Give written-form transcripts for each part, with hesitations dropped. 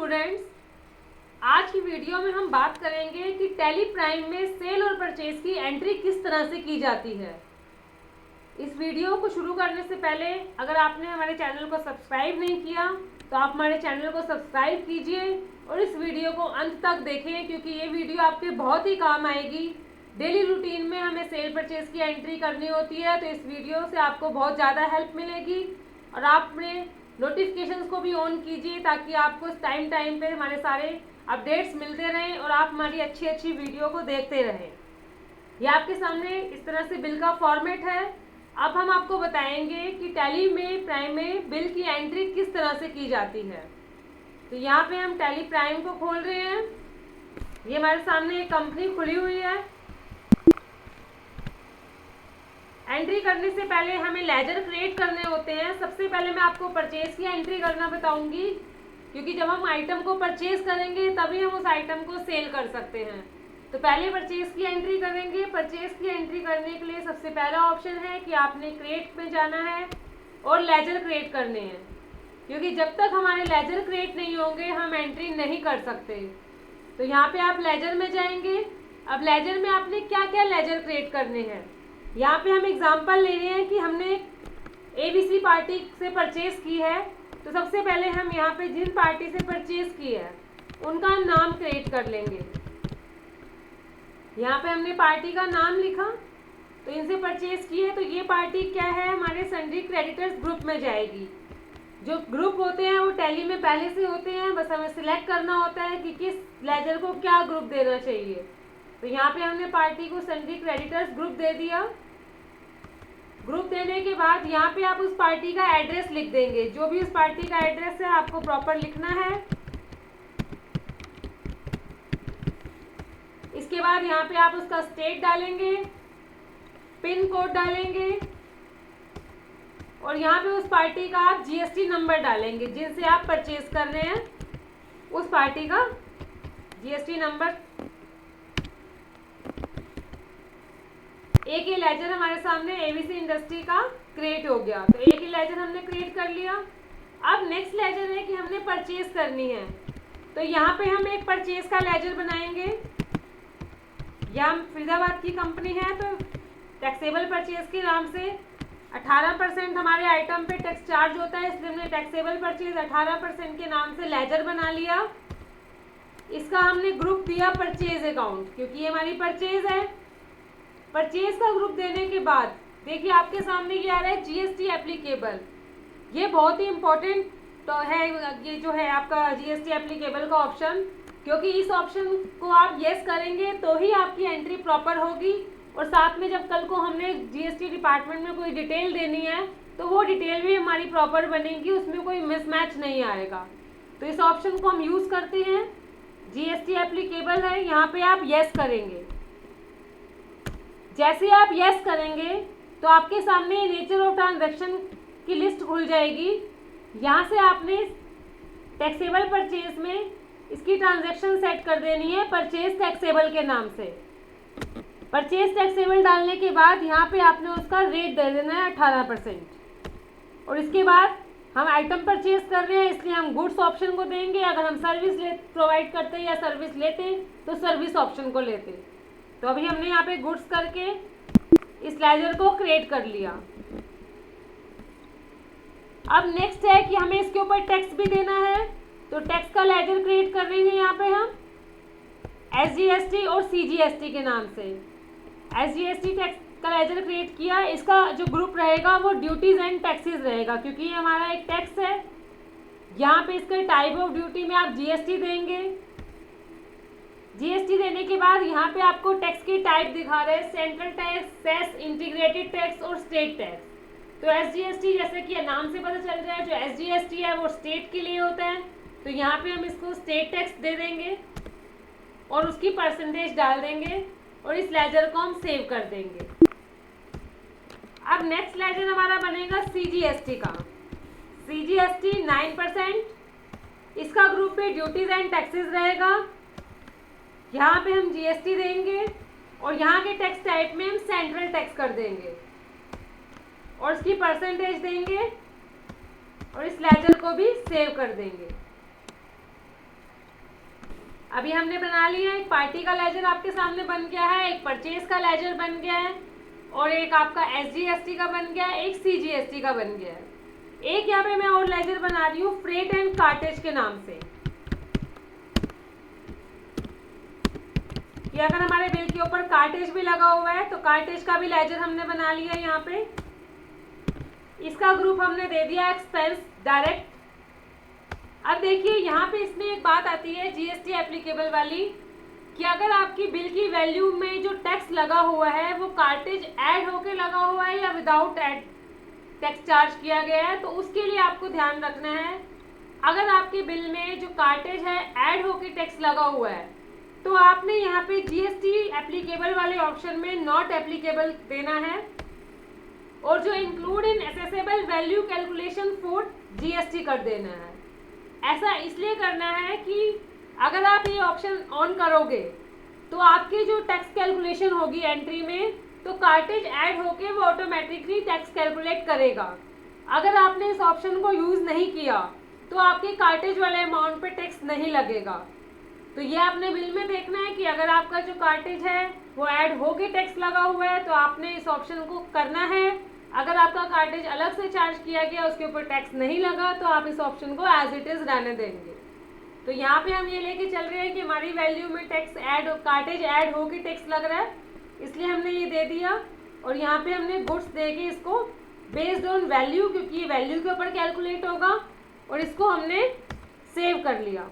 Students, आज की video में हम बात करेंगे कि टैली प्राइम में सेल और परचेज की एंट्री किस तरह से की जाती है। इस वीडियो को शुरू करने से पहले अगर आपने हमारे चैनल को सब्सक्राइब नहीं किया तो आप हमारे चैनल को सब्सक्राइब कीजिए और इस वीडियो को अंत तक देखें, क्योंकि ये वीडियो आपके बहुत ही काम आएगी। डेली रूटीन में हमें सेल परचेज की एंट्री करनी होती है, तो इस वीडियो से आपको बहुत ज़्यादा हेल्प मिलेगी। और आप अपने नोटिफिकेशंस को भी ऑन कीजिए ताकि आपको टाइम पे हमारे सारे अपडेट्स मिलते रहें और आप हमारी अच्छी वीडियो को देखते रहें। ये आपके सामने इस तरह से बिल का फॉर्मेट है। अब हम आपको बताएंगे कि टैली में प्राइम में बिल की एंट्री किस तरह से की जाती है। तो यहाँ पे हम टैली प्राइम को खोल रहे हैं। ये हमारे सामने एक कंपनी खुली हुई है। एंट्री करने से पहले हमें लेजर क्रिएट करने होते हैं। सबसे पहले मैं आपको परचेज की एंट्री करना बताऊंगी, क्योंकि जब हम आइटम को परचेज करेंगे तभी हम उस आइटम को सेल कर सकते हैं। तो पहले परचेज की एंट्री करेंगे। परचेज की एंट्री करने के लिए सबसे पहला ऑप्शन है कि आपने क्रिएट में जाना है और लेजर क्रिएट करने हैं, क्योंकि जब तक हमारे लेजर क्रिएट नहीं होंगे हम एंट्री नहीं कर सकते। तो यहाँ पे आप लेजर में जाएंगे। अब लेजर में आपने क्या क्या लेजर क्रिएट करने हैं, यहाँ पे हम एग्जांपल ले रहे हैं कि हमने ABC पार्टी से परचेज की है। तो सबसे पहले हम यहाँ पे जिन पार्टी से परचेज की है उनका नाम क्रिएट कर लेंगे। यहाँ पे हमने पार्टी का नाम लिखा, तो इनसे परचेज की है। तो ये पार्टी क्या है, हमारे सन्ड्री क्रेडिटर्स ग्रुप में जाएगी। जो ग्रुप होते हैं वो टैली में पहले से होते हैं, बस हमें सिलेक्ट करना होता है कि किस लेजर को क्या ग्रुप देना चाहिए। तो यहाँ पे हमने पार्टी को सन्ड्री क्रेडिटर्स ग्रुप दे दिया। ग्रुप देने के बाद यहाँ पे आप उस पार्टी का एड्रेस लिख देंगे। जो भी उस पार्टी का एड्रेस है आपको प्रॉपर लिखना है। इसके बाद यहाँ पे आप उसका स्टेट डालेंगे, पिन कोड डालेंगे और यहाँ पे उस पार्टी का आप GST नंबर डालेंगे। जिनसे आप परचेज कर रहे हैं उस पार्टी का GST नंबर। एक ही लेजर हमारे सामने ABC इंडस्ट्री का क्रिएट हो गया। तो एक ही लेजर हमने क्रिएट कर लिया। अब नेक्स्ट लेजर है कि हमने परचेज करनी है। तो यहाँ पे हम एक परचेज का लेजर बनाएंगे। यहाँ फरीदाबाद की कंपनी है, तो टैक्सेबल परचेज के नाम से 18% हमारे आइटम पे टैक्स चार्ज होता है, इसलिए हमने टैक्सेबल परचेज 18% के नाम से लेजर बना लिया। इसका हमने ग्रुप दिया परचेज अकाउंट, क्योंकि ये हमारी परचेज है। परचेज का ग्रुप देने के बाद देखिए आपके सामने ये आ रहा है GST एप्लीकेबल। ये बहुत ही इम्पोर्टेंट तो है, ये जो है आपका GST एप्लीकेबल का ऑप्शन, क्योंकि इस ऑप्शन को आप यस करेंगे तो ही आपकी एंट्री प्रॉपर होगी। और साथ में जब कल को हमने GST डिपार्टमेंट में कोई डिटेल देनी है तो वो डिटेल भी हमारी प्रॉपर बनेगी, उसमें कोई मिसमैच नहीं आएगा। तो इस ऑप्शन को हम यूज़ करते हैं। GST एप्लीकेबल है, यहाँ पे आप यस करेंगे। जैसे आप यस करेंगे तो आपके सामने नेचर ऑफ ट्रांजैक्शन की लिस्ट खुल जाएगी। यहाँ से आपने टैक्सेबल परचेज में इसकी ट्रांजैक्शन सेट कर देनी है परचेज टैक्सेबल के नाम से। परचेज टैक्सेबल डालने के बाद यहाँ पे आपने उसका रेट दे देना है 18%। और इसके बाद हम आइटम परचेज कर रहे हैं इसलिए हम गुड्स ऑप्शन को देंगे। अगर हम सर्विस प्रोवाइड करते या सर्विस लेते तो सर्विस ऑप्शन को लेते। तो अभी हमने यहाँ पे गुड्स करके इस लेजर को क्रिएट कर लिया। अब नेक्स्ट है कि हमें इसके ऊपर टैक्स भी देना है। तो टैक्स का लेजर क्रिएट कर लेंगे यहाँ पे हम SGST और CGST के नाम से। SGST टैक्स का लेजर क्रिएट किया। इसका जो ग्रुप रहेगा वो ड्यूटीज एंड टैक्सेस रहेगा, क्योंकि ये हमारा एक टैक्स है। यहाँ पे इसके टाइप ऑफ ड्यूटी में आप GST देंगे। GST देने के बाद यहाँ पे आपको टैक्स की टाइप दिखा रहे हैं, central tax, cess, integrated tax और स्टेट टैक्स। तो SGST जैसे कि नाम से पता चल रहा है, जो SGST है वो स्टेट के लिए होता है। तो यहाँ पे हम इसको स्टेट टैक्स दे देंगे और उसकी परसेंटेज डाल देंगे और इस लेजर को हम सेव कर देंगे। अब नेक्स्ट लेजर हमारा बनेगा CGST का। CGST 9%। इसका ग्रुप पे ड्यूटीज एंड टैक्सेस रहेगा। यहाँ पे हम GST देंगे और यहाँ के टैक्स टाइप में हम सेंट्रल टैक्स कर देंगे और इसकी परसेंटेज देंगे और इस लेजर को भी सेव कर देंगे। अभी हमने बना लिया, एक पार्टी का लेजर आपके सामने बन गया है, एक परचेज का लेजर बन गया है, और एक आपका SGST का बन गया है, एक CGST का बन गया है। एक यहाँ पे मैं और लेजर बना रही हूँ फ्रेट एंड कार्टेज के नाम से, कि अगर हमारे बिल के ऊपर कार्टेज भी लगा हुआ है तो कार्टेज का भी लेजर हमने बना लिया यहाँ पे। इसका ग्रुप हमने दे दिया एक्सपेंस डायरेक्ट। अब देखिए यहाँ पे इसमें एक बात आती है GST एप्लीकेबल वाली, कि अगर आपकी बिल की वैल्यू में जो टैक्स लगा हुआ है वो कार्टेज ऐड होके लगा हुआ है या विदाउट ऐड टैक्स चार्ज किया गया है, तो उसके लिए आपको ध्यान रखना है। अगर आपके बिल में जो कार्टेज है ऐड होके टैक्स लगा हुआ है तो आपने यहाँ पे GST एप्लीकेबल वाले ऑप्शन में नॉट एप्लीकेबल देना है, और जो include in assessable value calculation for GST कर देना है। ऐसा इसलिए करना है कि अगर आप ये ऑप्शन ऑन करोगे तो आपकी जो टैक्स कैलकुलेशन होगी एंट्री में, तो कार्टेज ऐड होके वो ऑटोमेटिकली टैक्स कैलकुलेट करेगा। अगर आपने इस ऑप्शन को यूज़ नहीं किया तो आपके कार्टेज वाले अमाउंट पे टैक्स नहीं लगेगा। तो ये आपने बिल में देखना है कि अगर आपका जो कार्टेज है वो ऐड होके टैक्स लगा हुआ है तो आपने इस ऑप्शन को करना है। अगर आपका कार्टेज अलग से चार्ज किया गया, उसके ऊपर टैक्स नहीं लगा, तो आप इस ऑप्शन को एज इट इज़ रहने देंगे। तो यहाँ पे हम ये लेके चल रहे हैं कि हमारी वैल्यू में टैक्स ऐड कार्टेज ऐड होके टैक्स लग रहा है, इसलिए हमने ये दे दिया। और यहाँ पे हमने गुड्स दे के इसको बेस्ड ऑन वैल्यू, क्योंकि ये वैल्यू के ऊपर कैलकुलेट होगा, और इसको हमने सेव कर लिया।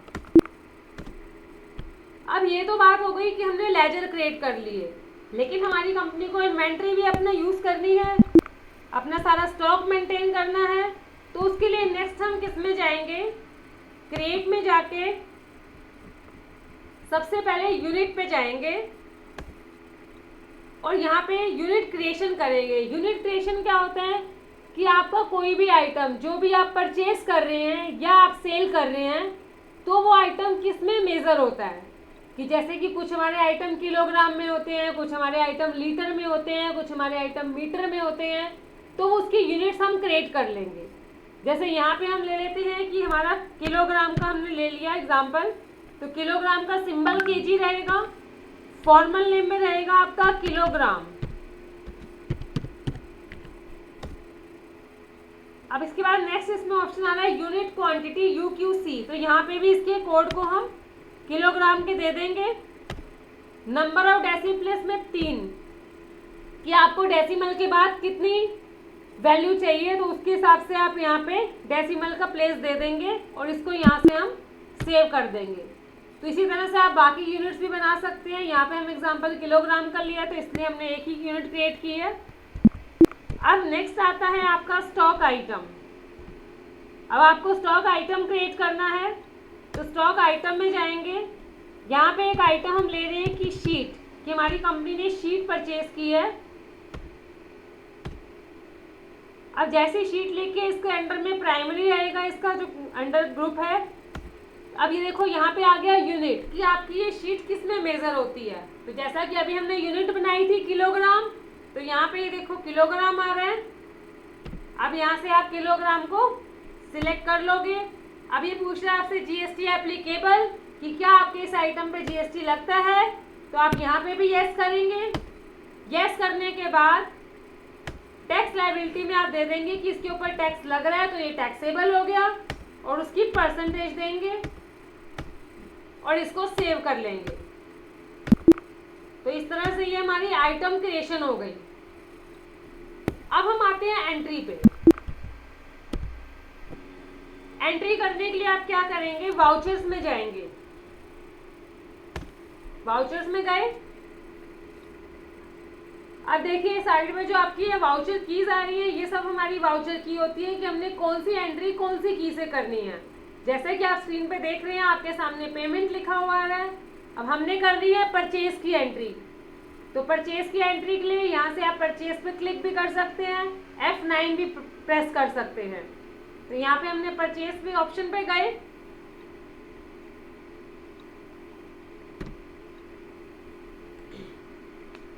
अब ये तो बात हो गई कि हमने लेजर क्रिएट कर लिए, लेकिन हमारी कंपनी को इन्वेंट्री भी अपना यूज़ करनी है, अपना सारा स्टॉक मेंटेन करना है। तो उसके लिए नेक्स्ट हम किस में जाएंगे, क्रिएट में जाके सबसे पहले यूनिट पे जाएंगे और यहाँ पे यूनिट क्रिएशन करेंगे। यूनिट क्रिएशन क्या होता है कि आपका कोई भी आइटम जो भी आप परचेज कर रहे हैं या आप सेल कर रहे हैं, तो वो आइटम किस में मेज़र होता है, कि जैसे कि कुछ हमारे आइटम किलोग्राम में होते हैं, कुछ हमारे आइटम लीटर में होते हैं, कुछ हमारे आइटम मीटर में होते हैं, तो उसकी यूनिट्स हम क्रिएट कर लेंगे। जैसे यहाँ पे हम ले लेते हैं कि हमारा किलोग्राम का हमने ले लिया एग्जाम्पल, तो किलोग्राम का सिंबल केजी रहेगा, फॉर्मल नेम में रहेगा आपका किलोग्राम। अब इसके बाद नेक्स्ट इसमें ऑप्शन आ रहा है यूनिट क्वांटिटी UQC, तो यहाँ पे भी इसके कोड को हम किलोग्राम के दे देंगे। नंबर ऑफ डेसिमल में 3, कि आपको डेसिमल के बाद कितनी वैल्यू चाहिए, तो उसके हिसाब से आप यहाँ पे डेसिमल का प्लेस दे देंगे और इसको यहाँ से हम सेव कर देंगे। तो इसी तरह से आप बाकी यूनिट्स भी बना सकते हैं। यहाँ पे हम एग्जांपल किलोग्राम का लिया तो इसलिए हमने एक ही यूनिट क्रिएट की है। अब नेक्स्ट आता है आपका स्टॉक आइटम। अब आपको स्टॉक आइटम क्रिएट करना है, तो स्टॉक आइटम में जाएंगे। यहाँ पे एक आइटम हम ले रहे हैं कि शीट, कि हमारी कंपनी ने शीट परचेज की है। अब जैसे शीट लेके इसके अंडर में प्राइमरी रहेगा, इसका जो अंडर ग्रुप है। अब ये देखो यहाँ पे आ गया यूनिट, कि आपकी ये शीट किस में मेजर होती है। तो जैसा कि अभी हमने यूनिट बनाई थी किलोग्राम, तो यहाँ पे ये देखो किलोग्राम आ रहा है। अब यहाँ से आप किलोग्राम को सिलेक्ट कर लोगे। अब ये पूछ रहा है आपसे GST एप्लीकेबल, कि क्या आपके इस आइटम पे GST लगता है, तो आप यहाँ पे भी यस करेंगे। यस करने के बाद टैक्स लायबिलिटी में आप दे देंगे कि इसके ऊपर टैक्स लग रहा है, तो ये टैक्सेबल हो गया, और उसकी परसेंटेज देंगे और इसको सेव कर लेंगे। तो इस तरह से ये हमारी आइटम क्रिएशन हो गई। अब हम आते हैं एंट्री पे। एंट्री करने के लिए आप क्या करेंगे, वाउचर्स में जाएंगे। वाउचर्स में गए, अब देखिए साइड में जो आपकी ये वाउचर कीज आ रही है, ये सब हमारी वाउचर की होती है कि हमने कौन सी एंट्री कौन सी की से करनी है। जैसे कि आप स्क्रीन पे देख रहे हैं, आपके सामने पेमेंट लिखा हुआ आ रहा है। अब हमने कर दी है परचेज की एंट्री, तो परचेज की एंट्री के लिए यहाँ से आप परचेज पे क्लिक भी कर सकते हैं, F9 भी प्रेस कर सकते हैं। तो यहाँ पे हमने परचेज पे ऑप्शन पे गए।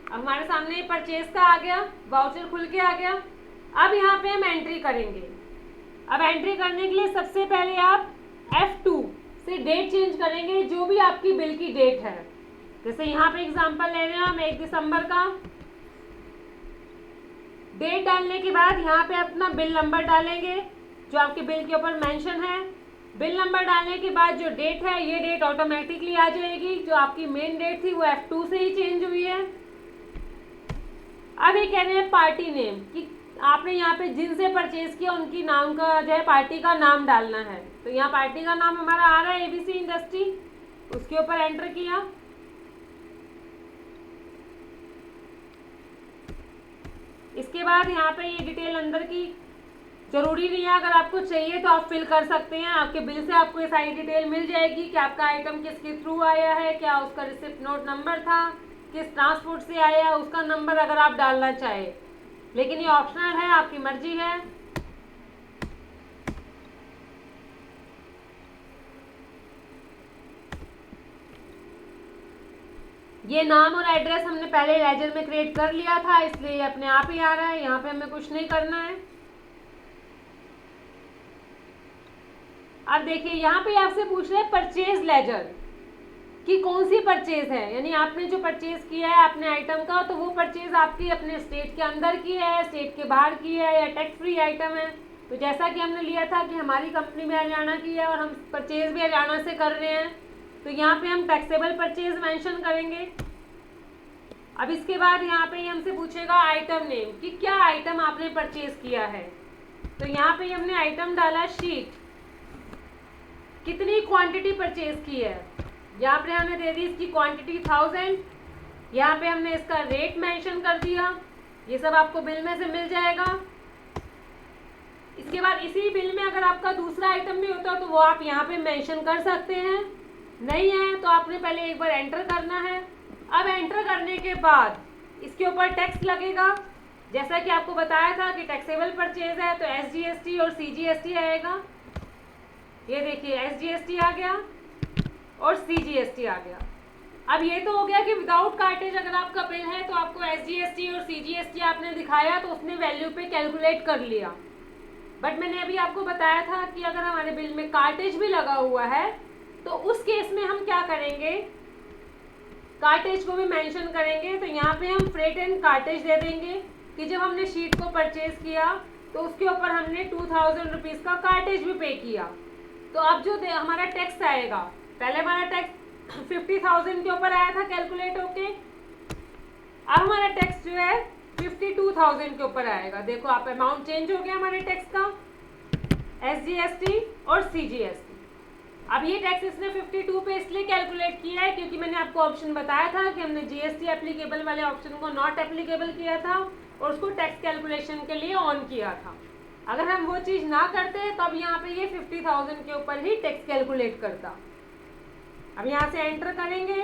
अब हमारे सामने परचेज का आ गया, वाउचर खुल के आ गया। अब यहाँ पे हम एंट्री करेंगे। अब एंट्री करने के लिए सबसे पहले आप F2 से उसके डेट चेंज करेंगे, जो भी आपकी बिल की डेट है। जैसे यहाँ पे एग्जांपल ले रहे हैं हम 1 दिसंबर का। डेट डालने के बाद यहाँ पे अपना बिल नंबर डालेंगे जो आपके बिल के ऊपर मेंशन है। बिल नंबर डालने के बाद जो डेट है, ये डेट ऑटोमेटिकली आ जाएगी। जो आपकी मेन डेट थी वो F2 से ही चेंज हुई है। अब ये कह रहे हैं पार्टी नेम, कि आपने यहाँ पे जिनसे परचेज किया उनकी नाम का जो है पार्टी का नाम डालना है। तो यहाँ पार्टी का नाम हमारा आ रहा है ABC इंडस्ट्री, उसके ऊपर एंटर किया। इसके बाद यहाँ पे ये डिटेल अंदर की जरूरी नहीं है, अगर आपको चाहिए तो आप फिल कर सकते हैं। आपके बिल से आपको ये सारी डिटेल मिल जाएगी कि आपका आइटम किसके थ्रू आया है, क्या उसका रिसिप्ट नोट नंबर था, किस ट्रांसपोर्ट से आया है, उसका नंबर अगर आप डालना चाहे। लेकिन ये ऑप्शनल है, आपकी मर्जी है। ये नाम और एड्रेस हमने पहले लेजर में क्रिएट कर लिया था, इसलिए ये अपने आप ही आ रहा है। यहाँ पे हमें कुछ नहीं करना है। अब देखिए यहाँ पे आपसे पूछ रहे हैं परचेज लेजर कि कौन सी परचेज है, यानी आपने जो परचेज किया है अपने आइटम का, तो वो परचेज आपकी अपने स्टेट के अंदर की है, स्टेट के बाहर की है, या टैक्स फ्री आइटम है। तो जैसा कि हमने लिया था कि हमारी कंपनी में हरियाणा की है और हम परचेज भी हरियाणा से कर रहे हैं, तो यहाँ पे हम टैक्सेबल परचेज मेंशन करेंगे। अब इसके बाद यहाँ पे हमसे पूछेगा आइटम नेम कि क्या आइटम आपने परचेज किया है। तो यहाँ पे हमने आइटम डाला शीट, कितनी क्वांटिटी परचेज की है, यहाँ पे हमने दे दी इसकी क्वांटिटी 1000। यहाँ पे हमने इसका रेट मेंशन कर दिया, ये सब आपको बिल में से मिल जाएगा। इसके बाद इसी बिल में अगर आपका दूसरा आइटम भी होता तो वो आप यहाँ पे मेंशन कर सकते हैं, नहीं है तो आपने पहले एक बार एंटर करना है। अब एंटर करने के बाद इसके ऊपर टैक्स लगेगा, जैसा कि आपको बताया था कि टैक्सेबल परचेज है तो SGST और CGST आएगा। ये देखिए SGST आ गया और CGST आ गया। अब ये तो हो गया कि विदाउट कार्टेज अगर आपका बिल है तो आपको SGST और CGST आपने दिखाया तो उसने वैल्यू पे कैलकुलेट कर लिया। बट मैंने अभी आपको बताया था कि अगर हमारे बिल में कार्टेज भी लगा हुआ है तो उस केस में हम क्या करेंगे, कार्टेज को भी मेंशन करेंगे। तो यहाँ पे हम फ्रेट एंड कार्टेज दे देंगे कि जब हमने शीट को परचेज किया तो उसके ऊपर हमने 2000 रुपीज़ का कार्टेज भी पे किया। तो अब जो हमारा टैक्स आएगा, पहले हमारा टैक्स 50,000 के ऊपर आया था कैलकुलेट होके, अब हमारा टैक्स जो है 52,000 के ऊपर आएगा। देखो आप अमाउंट चेंज हो गया हमारे टैक्स का, SGST और CGST। अब ये टैक्स इसने 52 पे इसलिए कैलकुलेट किया है क्योंकि मैंने आपको ऑप्शन बताया था कि हमने GST एप्लीकेबल वाले ऑप्शन को नॉट एप्लीकेबल किया था और उसको टैक्स कैलकुलेशन के लिए ऑन किया था। अगर हम वो चीज़ ना करते तब यहाँ पे ये 50,000 के ऊपर ही टैक्स कैलकुलेट करता। अब यहाँ से एंटर करेंगे।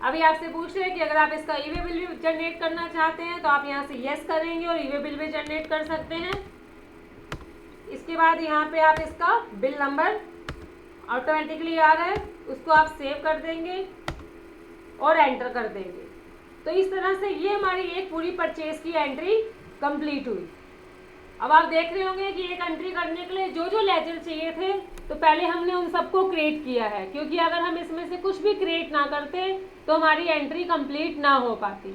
अभी आपसे पूछ रहे हैं कि अगर आप इसका ई-वे बिल भी जनरेट करना चाहते हैं तो आप यहाँ से यस करेंगे और ई-वे बिल भी जनरेट कर सकते हैं। इसके बाद यहाँ पे आप इसका बिल नंबर ऑटोमेटिकली आ रहा है, उसको आप सेव कर देंगे और एंटर कर देंगे। तो इस तरह से ये हमारी एक पूरी परचेज की एंट्री कंप्लीट हुई। अब आप देख रहे होंगे कि एक एंट्री करने के लिए जो जो लेजर चाहिए थे तो पहले हमने उन सबको क्रिएट किया है, क्योंकि अगर हम इसमें से कुछ भी क्रिएट ना करते तो हमारी एंट्री कंप्लीट ना हो पाती।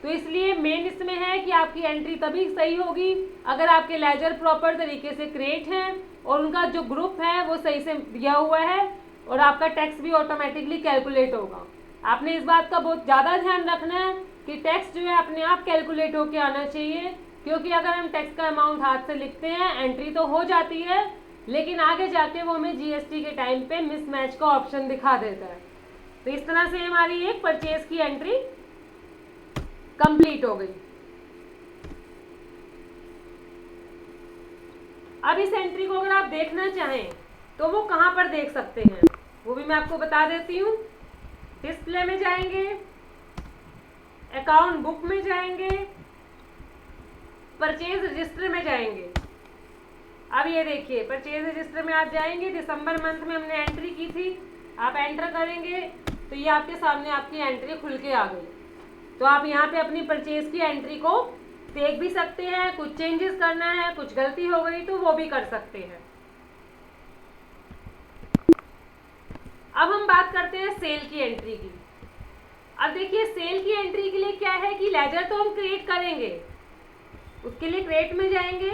तो इसलिए मेन इसमें है कि आपकी एंट्री तभी सही होगी अगर आपके लेजर प्रॉपर तरीके से क्रिएट हैं और उनका जो ग्रुप है वो सही से दिया हुआ है और आपका टैक्स भी ऑटोमेटिकली कैलकुलेट होगा। आपने इस बात का बहुत ज़्यादा ध्यान रखना है कि टैक्स जो है अपने आप कैलकुलेट होकर आना चाहिए, क्योंकि अगर हम टैक्स का अमाउंट हाथ से लिखते हैं एंट्री तो हो जाती है लेकिन आगे जाके वो हमें GST के टाइम पे मिसमैच का ऑप्शन दिखा देता है। तो इस तरह से हमारी एक परचेज की एंट्री कंप्लीट हो गई। अब इस एंट्री को अगर आप देखना चाहें तो वो कहाँ पर देख सकते हैं वो भी मैं आपको बता देती हूँ। डिस्प्ले में जाएंगे, अकाउंट बुक में जाएंगे, परचेज रजिस्टर में जाएंगे। अब ये देखिए परचेज रजिस्टर में आप जाएंगे, दिसंबर मंथ में हमने एंट्री की थी, आप एंटर करेंगे तो ये आपके सामने आपकी एंट्री खुल के आ गई। तो आप यहाँ पे अपनी परचेज की एंट्री को देख भी सकते हैं, कुछ चेंजेस करना है, कुछ गलती हो गई तो वो भी कर सकते हैं। अब हम बात करते हैं सेल की एंट्री की। अब देखिए सेल की एंट्री के लिए क्या है कि लेजर तो हम क्रिएट करेंगे, उसके लिए क्रिएट में जाएंगे,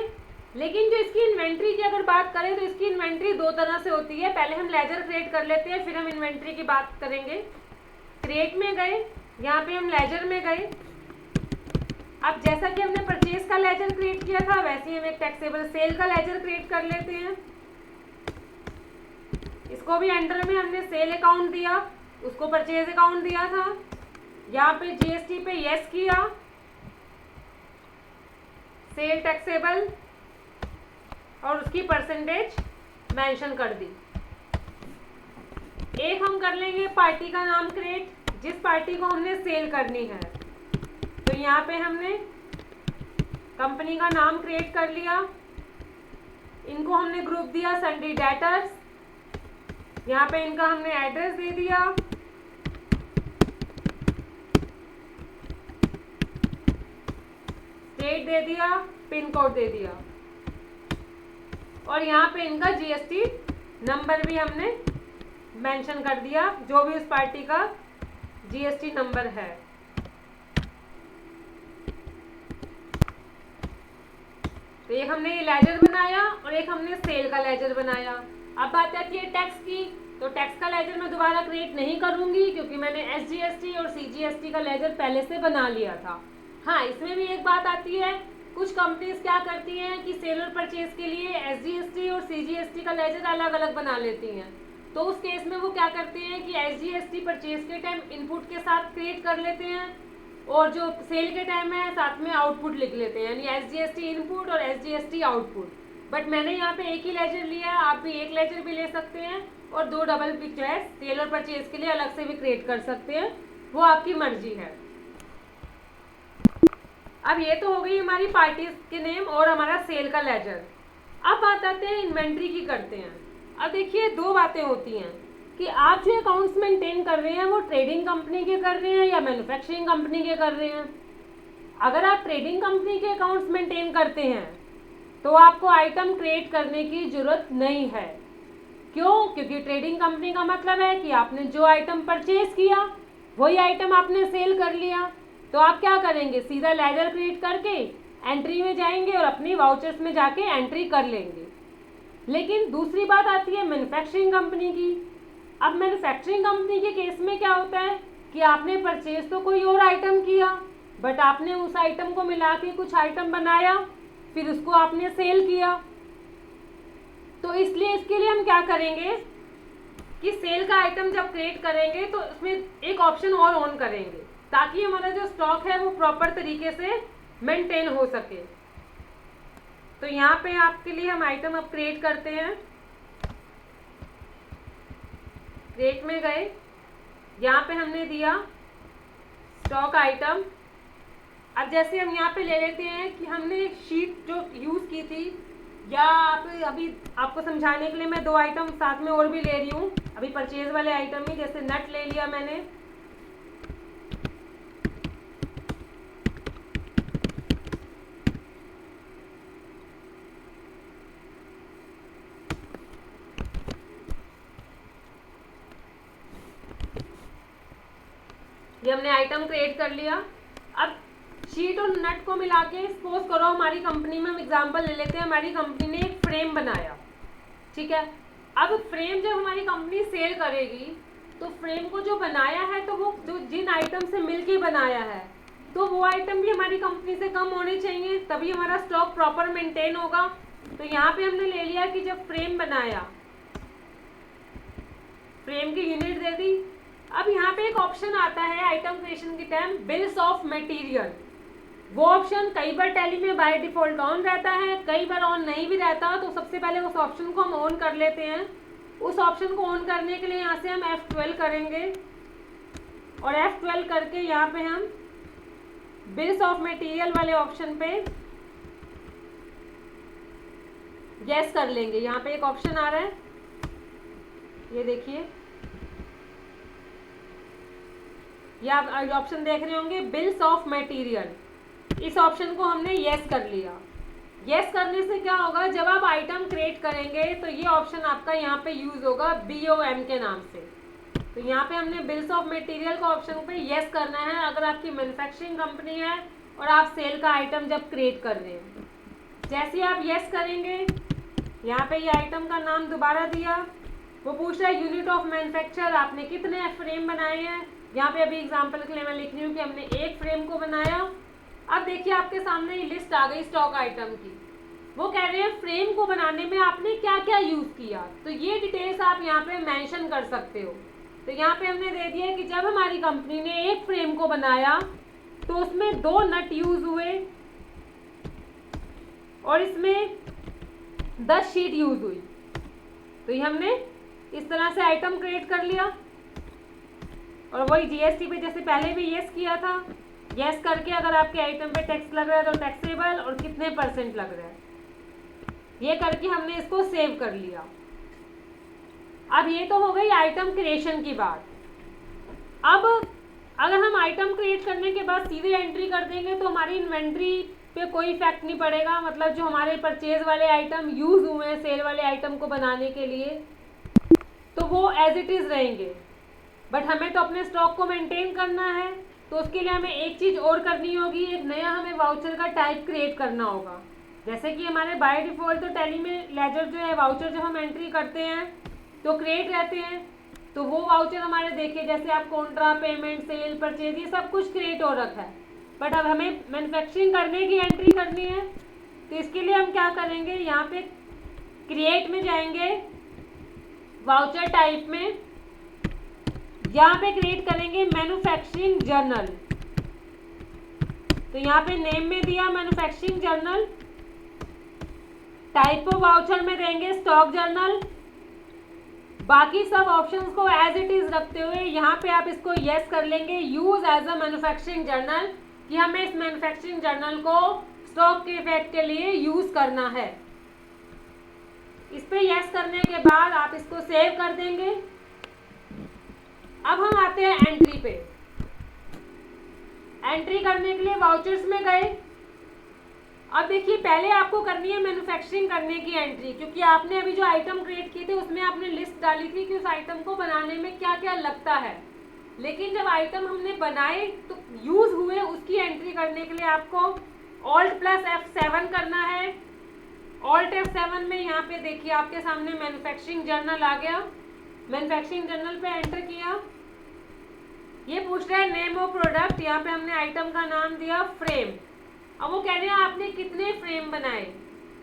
लेकिन जो इसकी इन्वेंट्री की अगर बात करें तो इसकी इन्वेंट्री दो तरह से होती है। पहले हम लेजर क्रिएट कर लेते हैं, फिर हम इन्वेंट्री की बात करेंगे। क्रिएट में गए, यहाँ पे हम लेजर में गए। अब जैसा कि हमने परचेज का लेजर क्रिएट किया था, वैसे ही हम एक टैक्सेबल सेल का लेजर क्रिएट कर लेते हैं। इसको भी अंडर में हमने सेल अकाउंट दिया, उसको परचेज अकाउंट दिया था। यहाँ पे जीएसटी पे यस किया, सेल टैक्सेबल और उसकी परसेंटेज मेंशन कर दी। एक हम कर लेंगे पार्टी का नाम क्रिएट, जिस पार्टी को हमने सेल करनी है। तो यहाँ पे हमने कंपनी का नाम क्रिएट कर लिया, इनको हमने ग्रुप दिया सन्ड्री डेटर्स, यहाँ पे इनका हमने एड्रेस दे दिया, स्टेट दे दिया, पिन कोड दे दिया और यहाँ पे इनका जीएसटी नंबर भी हमने मेंशन कर दिया, जो भी उस पार्टी का जीएसटी नंबर है। तो एक हमने ये लेजर बनाया और एक हमने सेल का लेजर बनाया। अब बात आती है टैक्स की, तो टैक्स का लेजर मैं दोबारा क्रिएट नहीं करूंगी क्योंकि मैंने एसजीएसटी और सीजीएसटी का लेजर पहले से बना लिया था। हाँ, इसमें भी एक बात आती है, कुछ कंपनीज क्या करती हैं कि सेल और परचेज के लिए एसजीएसटी और सीजीएसटी का लेजर अलग अलग बना लेती हैं। तो उस केस में वो क्या करते हैं कि एसजीएसटी परचेज के टाइम इनपुट के साथ क्रिएट कर लेते हैं और जो सेल के टाइम है साथ में आउटपुट लिख लेते हैं, यानी एसजीएसटी इनपुट और एसजीएसटी आउटपुट। बट मैंने यहाँ पे एक ही लेजर लिया है, आप भी एक लेजर भी ले सकते हैं और दो डबल भी जो है सेल और परचेज के लिए अलग से भी क्रिएट कर सकते हैं, वो आपकी मर्जी है। अब ये तो हो गई हमारी पार्टी के नेम और हमारा सेल का लेजर। अब बात आते हैं इन्वेंट्री की करते हैं। अब देखिए दो बातें होती हैं कि आप जो अकाउंट्स मेंटेन कर रहे हैं वो ट्रेडिंग कंपनी के कर रहे हैं या मैन्युफैक्चरिंग कंपनी के कर रहे हैं। अगर आप ट्रेडिंग कंपनी के अकाउंट्स मेंटेन करते हैं तो आपको आइटम क्रिएट करने की जरूरत नहीं है। क्यों? क्योंकि ट्रेडिंग कंपनी का मतलब है कि आपने जो आइटम परचेज किया वही आइटम आपने सेल कर लिया। तो आप क्या करेंगे, सीधा लेजर क्रिएट करके एंट्री में जाएंगे और अपनी वाउचर्स में जाके एंट्री कर लेंगे। लेकिन दूसरी बात आती है मैन्युफैक्चरिंग कंपनी की। अब मैन्युफैक्चरिंग कंपनी के केस में क्या होता है कि आपने परचेज तो कोई और आइटम किया, बट आपने उस आइटम को मिला के कुछ आइटम बनाया, फिर उसको आपने सेल किया। तो इसलिए इसके लिए हम क्या करेंगे कि सेल का आइटम जब क्रिएट करेंगे तो उसमें एक ऑप्शन और ऑन करेंगे ताकि हमारा जो स्टॉक है वो प्रॉपर तरीके से मेंटेन हो सके। तो यहाँ पे आपके लिए हम आइटम अब क्रिएट करते हैं। क्रिएट में गए, यहाँ पे हमने दिया स्टॉक आइटम। अब जैसे हम यहाँ पे ले लेते हैं कि हमने शीट जो यूज़ की थी, या आप अभी आपको समझाने के लिए मैं दो आइटम साथ में और भी ले रही हूँ, अभी परचेज वाले आइटम ही, जैसे नट ले लिया मैंने, ये हमने आइटम क्रिएट कर लिया। अब शीट और नट को मिला के सपोज करो हमारी कंपनी में, हम एग्जांपल ले लेते हैं, हमारी कंपनी ने एक फ्रेम बनाया, ठीक है। अब फ्रेम जब हमारी कंपनी सेल करेगी तो फ्रेम को जो बनाया है तो वो जो जिन आइटम से मिलके बनाया है तो वो आइटम भी हमारी कंपनी से कम होने चाहिए, तभी हमारा स्टॉक प्रॉपर मेंटेन होगा। तो यहाँ पे हमने ले लिया कि जब फ्रेम बनाया, फ्रेम की यूनिट दे दी। अब यहाँ पे एक ऑप्शन आता है आइटम क्रिएशन के टाइम, बिल्स ऑफ मटेरियल। वो ऑप्शन कई बार टैली में बाय डिफॉल्ट ऑन रहता है, कई बार ऑन नहीं भी रहता। तो सबसे पहले उस ऑप्शन को हम ऑन कर लेते हैं। उस ऑप्शन को ऑन करने के लिए यहाँ से हम F12 करेंगे और F12 करके यहाँ पे हम बिल्स ऑफ मटेरियल वाले ऑप्शन पे यस कर लेंगे। यहाँ पे एक ऑप्शन आ रहा है, ये देखिए, ये आप ऑप्शन देख रहे होंगे, बिल्स ऑफ मटेरियल। इस ऑप्शन को हमने यस कर लिया। यस करने से क्या होगा, जब आप आइटम क्रिएट करेंगे तो ये ऑप्शन आपका यहाँ पे यूज होगा BOM के नाम से। तो यहाँ पे हमने बिल्स ऑफ मटेरियल का ऑप्शन पे यस करना है अगर आपकी मैन्युफैक्चरिंग कंपनी है और आप सेल का आइटम जब क्रिएट कर रहे हैं। जैसे आप यस करेंगे, यहाँ पे ये आइटम का नाम दोबारा दिया, वो पूछ रहा है यूनिट ऑफ मैन्युफैक्चर, आपने कितने फ्रेम बनाए हैं। यहाँ पे अभी एग्जांपल के लिए मैं लिख रही हूँ कि हमने एक फ्रेम को बनाया। अब देखिए आपके सामने ये लिस्ट आ गई स्टॉक आइटम की। वो कह रहे हैं फ्रेम को बनाने में आपने क्या क्या यूज़ किया, तो ये डिटेल्स आप यहाँ पे मेंशन कर सकते हो। तो यहाँ पे हमने दे दिया कि जब हमारी कंपनी ने एक फ्रेम को बनाया तो उसमें 2 नट यूज़ हुए और इसमें 10 शीट यूज़ हुई। तो ये हमने इस तरह से आइटम क्रिएट कर लिया और वही जीएसटी पे जैसे पहले भी यस किया था, यस करके अगर आपके आइटम पे टैक्स लग रहा है तो टैक्सेबल और कितने % लग रहा है, ये करके हमने इसको सेव कर लिया। अब ये तो हो गई आइटम क्रिएशन की बात। अब अगर हम आइटम क्रिएट करने के बाद सीधे एंट्री कर देंगे तो हमारी इन्वेंट्री पे कोई इफेक्ट नहीं पड़ेगा। मतलब जो हमारे परचेज वाले आइटम यूज़ हुए हैं सेल वाले आइटम को बनाने के लिए, तो वो एज इट इज़ रहेंगे। बट हमें तो अपने स्टॉक को मेंटेन करना है, तो उसके लिए हमें एक चीज़ और करनी होगी, एक नया हमें वाउचर का टाइप क्रिएट करना होगा। जैसे कि हमारे बाय डिफ़ॉल्ट तो टैली में लेजर जो है वाउचर जब हम एंट्री करते हैं तो क्रिएट रहते हैं, तो वो वाउचर हमारे देखिए जैसे आप कॉन्ट्रा, पेमेंट, सेल, परचेज, ये सब कुछ क्रिएट हो रखा है। बट अब हमें मैन्युफैक्चरिंग करने की एंट्री करनी है, तो इसके लिए हम क्या करेंगे, यहाँ पे क्रिएट में जाएंगे, वाउचर टाइप में यहाँ पे क्रिएट करेंगे मैन्युफैक्चरिंग जर्नल। तो यहाँ पे नेम में दिया manufacturing journal, type of voucher में देंगे स्टॉक जर्नल। बाकी सब ऑप्शंस को एज इट इज रखते हुए यहाँ पे आप इसको यस कर लेंगे, use as a manufacturing journal, कि हमें इस मैन्युफैक्चरिंग जर्नल को स्टॉक के इफेक्ट के लिए यूज करना है। इस पे यस करने के बाद आप इसको सेव कर देंगे। अब हम आते हैं एंट्री पे। एंट्री करने के लिए वाउचर्स में गए। अब देखिए पहले आपको करनी है मैन्युफैक्चरिंग करने की एंट्री, क्योंकि आपने अभी जो आइटम क्रिएट किए थे उसमें आपने लिस्ट डाली थी कि उस आइटम को बनाने में क्या क्या लगता है। लेकिन जब आइटम हमने बनाए तो यूज हुए, उसकी एंट्री करने के लिए आपको Alt+F7 करना है। Alt+F7 में यहाँ पे देखिए आपके सामने मैन्युफैक्चरिंग जर्नल आ गया। मैन्युफैक्चरिंग जर्नल पे एंटर किया, ये पूछ रहा है नेम ऑफ प्रोडक्ट, यहाँ पे हमने आइटम का नाम दिया फ्रेम। अब वो कह रहे हैं आपने कितने फ्रेम बनाए,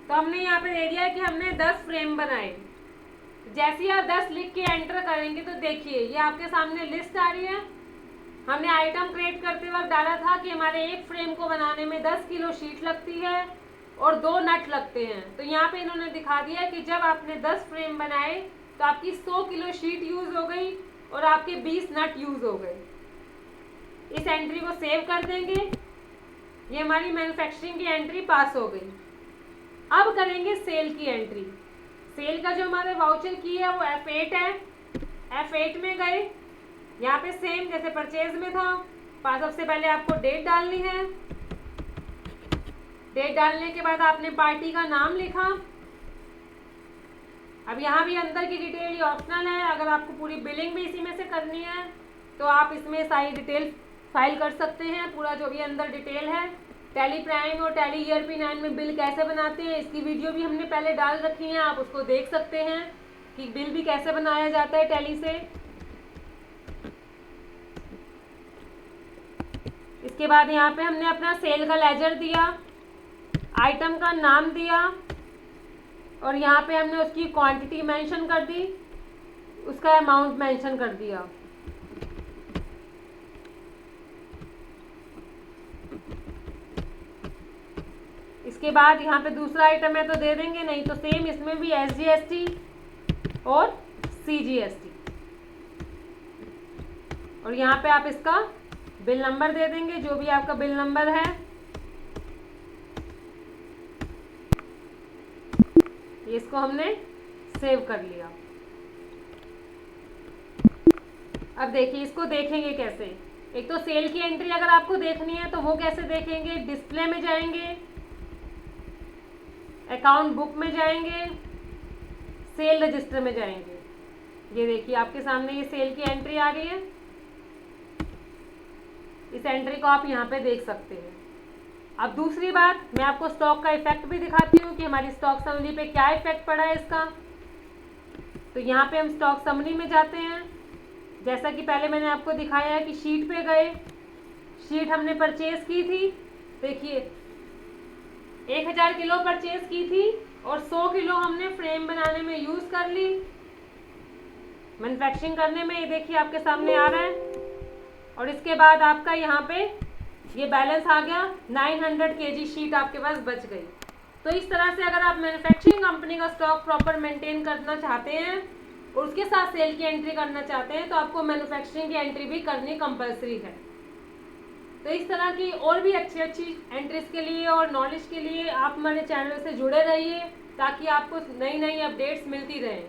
तो हमने यहाँ पे दे दिया कि हमने 10 फ्रेम बनाए। जैसे ही आप 10 लिख के एंटर करेंगे तो देखिए ये आपके सामने लिस्ट आ रही है। हमने आइटम क्रिएट करते वक्त डाला था कि हमारे एक फ्रेम को बनाने में 10 किलो शीट लगती है और 2 नट लगते हैं। तो यहाँ पे इन्होंने दिखा दिया कि जब आपने 10 फ्रेम बनाए तो आपकी 100 किलो शीट यूज़ हो गई और आपके 20 नट यूज़ हो गए। इस एंट्री को सेव कर देंगे। ये हमारी मैन्युफैक्चरिंग की एंट्री पास हो गई। अब करेंगे सेल की एंट्री। सेल का जो हमारे वाउचर की है वो F8 है। F8 में गए, यहाँ पे सेम जैसे परचेज में था, सबसे पहले आपको डेट डालनी है। डेट डालने के बाद आपने पार्टी का नाम लिखा। अब यहाँ भी अंदर की डिटेल ये ऑप्शनल है, अगर आपको पूरी बिलिंग भी इसी में से करनी है तो आप इसमें सारी डिटेल फाइल कर सकते हैं। पूरा जो भी अंदर डिटेल है, टैली प्राइम और टैली ERP9 में बिल कैसे बनाते हैं इसकी वीडियो भी हमने पहले डाल रखी है, आप उसको देख सकते हैं कि बिल भी कैसे बनाया जाता है टैली से। इसके बाद यहाँ पे हमने अपना सेल का लेजर दिया, आइटम का नाम दिया और यहाँ पे हमने उसकी क्वांटिटी मेंशन कर दी, उसका अमाउंट मेंशन कर दिया। इसके बाद यहाँ पे दूसरा आइटम है तो दे देंगे, नहीं तो सेम इसमें भी SGST और CGST, और यहाँ पे आप इसका बिल नंबर दे देंगे, जो भी आपका बिल नंबर है। इसको हमने सेव कर लिया। अब देखिए इसको देखेंगे कैसे। एक तो सेल की एंट्री अगर आपको देखनी है तो वो कैसे देखेंगे, डिस्प्ले में जाएंगे, अकाउंट बुक में जाएंगे, सेल रजिस्टर में जाएंगे। ये देखिए आपके सामने ये सेल की एंट्री आ रही है। इस एंट्री को आप यहाँ पे देख सकते हैं। अब दूसरी बात, मैं आपको स्टॉक का इफेक्ट भी दिखाती हूँ कि हमारी स्टॉक समरी पे क्या इफेक्ट पड़ा है इसका। तो यहाँ पे हम स्टॉक समरी में जाते हैं। जैसा कि पहले मैंने आपको दिखाया है कि शीट पे गए, शीट हमने परचेज की थी। देखिए 1000 किलो परचेज की थी और 100 किलो हमने फ्रेम बनाने में यूज़ कर ली, मैन्युफैक्चरिंग करने में। ये देखिए आपके सामने आ रहा है। और इसके बाद आपका यहाँ पे ये बैलेंस आ गया, 900 kg शीट आपके पास बच गई। तो इस तरह से अगर आप मैन्युफैक्चरिंग कंपनी का स्टॉक प्रॉपर मेंटेन करना चाहते हैं और उसके साथ सेल की एंट्री करना चाहते हैं तो आपको मैन्युफैक्चरिंग की एंट्री भी करनी कंपलसरी है। तो इस तरह की और भी अच्छी एंट्रीज के लिए और नॉलेज के लिए आप हमारे चैनल से जुड़े रहिए ताकि आपको नई नई अपडेट्स मिलती रहें।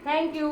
Thank you.